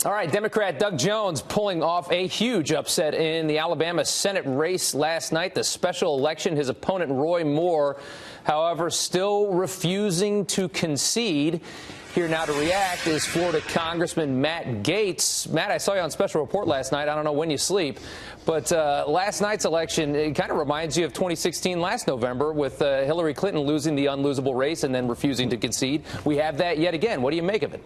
All right, Democrat Doug Jones pulling off a huge upset in the Alabama Senate race last night, the special election. His opponent, Roy Moore, however, still refusing to concede. Here now to react is Florida Congressman Matt Gaetz. Matt, I saw you on Special Report last night. I don't know when you sleep, but last night's election, it kind of reminds you of 2016 last November with Hillary Clinton losing the unlosable race and then refusing to concede. We have that yet again. What do you make of it?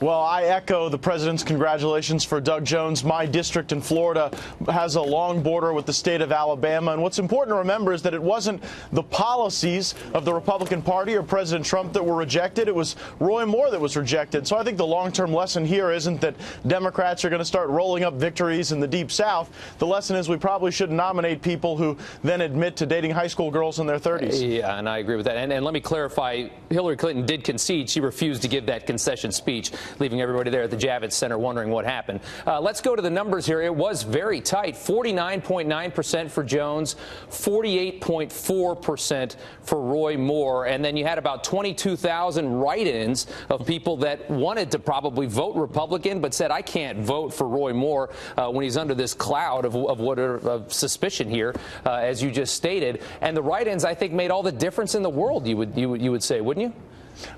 Well, I echo the president's congratulations for Doug Jones. My district in Florida has a long border with the state of Alabama. And what's important to remember is that it wasn't the policies of the Republican Party or President Trump that were rejected. It was Roy Moore that was rejected. So I think the long-term lesson here isn't that Democrats are going to start rolling up victories in the Deep South. The lesson is we probably shouldn't nominate people who then admit to dating high school girls in their 30s. Yeah, and I agree with that. And let me clarify, Hillary Clinton did concede. She refused to give that concession speech, leaving everybody there at the Javits Center wondering what happened. Let's go to the numbers here. It was very tight. 49.9% for Jones, 48.4% for Roy Moore. And then you had about 22,000 write-ins of people that wanted to probably vote Republican but said, I can't vote for Roy Moore when he's under this cloud of suspicion here, as you just stated. And the write-ins, I think, made all the difference in the world, you would say, wouldn't you?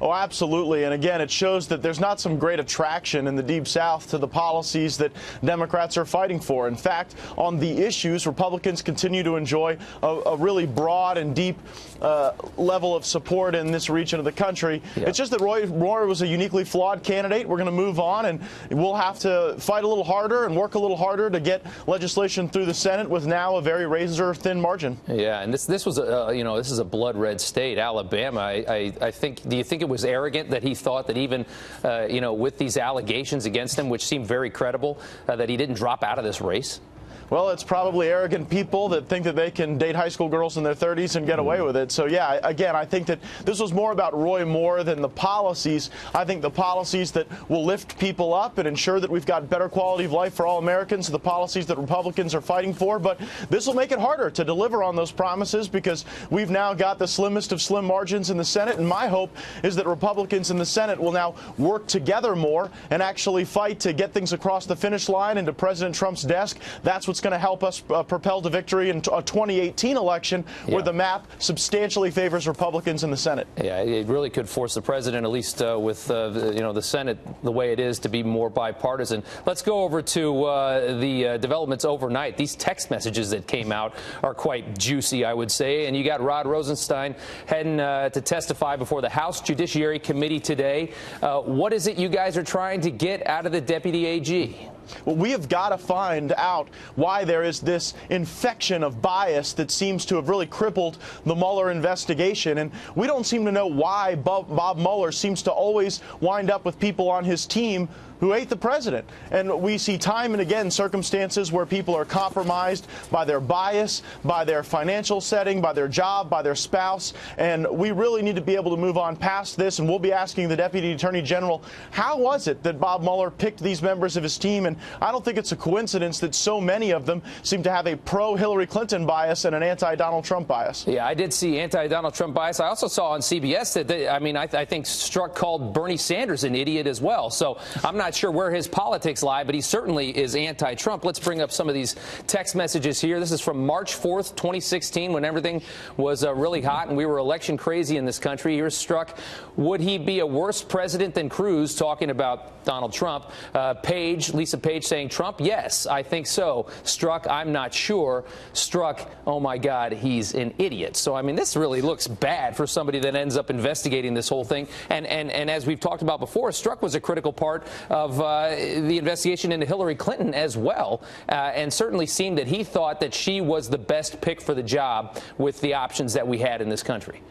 Oh, absolutely. And again, it shows that there's not some great attraction in the Deep South to the policies that Democrats are fighting for. In fact, on the issues, Republicans continue to enjoy a really broad and deep level of support in this region of the country. Yeah. It's just that Roy Moore was a uniquely flawed candidate. We're going to move on, and we'll have to fight a little harder and work a little harder to get legislation through the Senate with now a very razor-thin margin. Yeah, and this was this is a blood-red state, Alabama. I think. Do you think it was arrogant that he thought that even with these allegations against him, which seemed very credible, that he didn't drop out of this race? Well, it's probably arrogant people that think that they can date high school girls in their 30s and get away with it. So, yeah, again, I think that this was more about Roy Moore than the policies. I think the policies that will lift people up and ensure that we've got better quality of life for all Americans are the policies that Republicans are fighting for. But this will make it harder to deliver on those promises because we've now got the slimmest of slim margins in the Senate. And my hope is that Republicans in the Senate will now work together more and actually fight to get things across the finish line and to President Trump's desk. That's what's going to help us propel to victory in a 2018 election where the map substantially favors Republicans in the Senate. Yeah, it really could force the president, at least with the Senate the way it is, to be more bipartisan. Let's go over to the developments overnight. These text messages that came out are quite juicy, I would say. And you got Rod Rosenstein heading to testify before the House Judiciary Committee today. What is it you guys are trying to get out of the Deputy AG? Well, we have got to find out why there is this infection of bias that seems to have really crippled the Mueller investigation. And we don't seem to know why Bob Mueller seems to always wind up with people on his team who hate the president. And we see time and again circumstances where people are compromised by their bias, by their financial setting, by their job, by their spouse. And we really need to be able to move on past this. And we'll be asking the Deputy Attorney General, how was it that Bob Mueller picked these members of his team? And I don't think it's a coincidence that so many of them seem to have a pro-Hillary Clinton bias and an anti-Donald Trump bias. Yeah, I did see anti-Donald Trump bias. I also saw on CBS that, I think Strzok called Bernie Sanders an idiot as well. So I'm not sure where his politics lie, but he certainly is anti-Trump. Let's bring up some of these text messages here. This is from March 4th, 2016, when everything was really hot and we were election crazy in this country. Here's Strzok. Would he be a worse president than Cruz, talking about Donald Trump? Lisa Page saying Trump? Yes, I think so. Strzok, I'm not sure. Strzok, oh my God, he's an idiot. So, I mean, this really looks bad for somebody that ends up investigating this whole thing. And as we've talked about before, Strzok was a critical part of the investigation into Hillary Clinton as well, and certainly seemed that he thought that she was the best pick for the job with the options that we had in this country.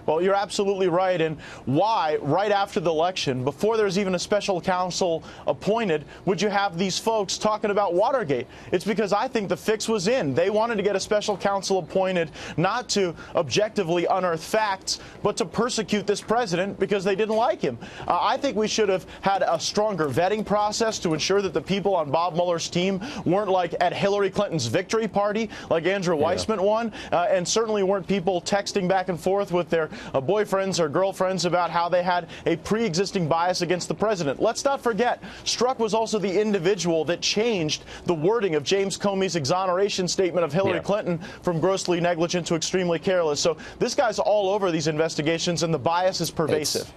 Well, you're absolutely right. And why, right after the election, before there's even a special counsel appointed, would you have these folks talking about Watergate? It's because I think the fix was in. They wanted to get a special counsel appointed not to objectively unearth facts, but to persecute this president because they didn't like him. I think we should have had a stronger vetting process to ensure that the people on Bob Mueller's team weren't like at Hillary Clinton's victory party like Andrew Weissmann won, and certainly weren't people texting back and forth with their their boyfriends or girlfriends about how they had a pre-existing bias against the president. Let's not forget, Strzok was also the individual that changed the wording of James Comey's exoneration statement of Hillary Clinton from grossly negligent to extremely careless. So this guy's all over these investigations, and the bias is pervasive.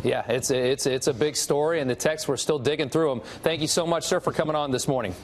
It's a big story, and the texts, we're still digging through them. Thank you so much, sir, for coming on this morning.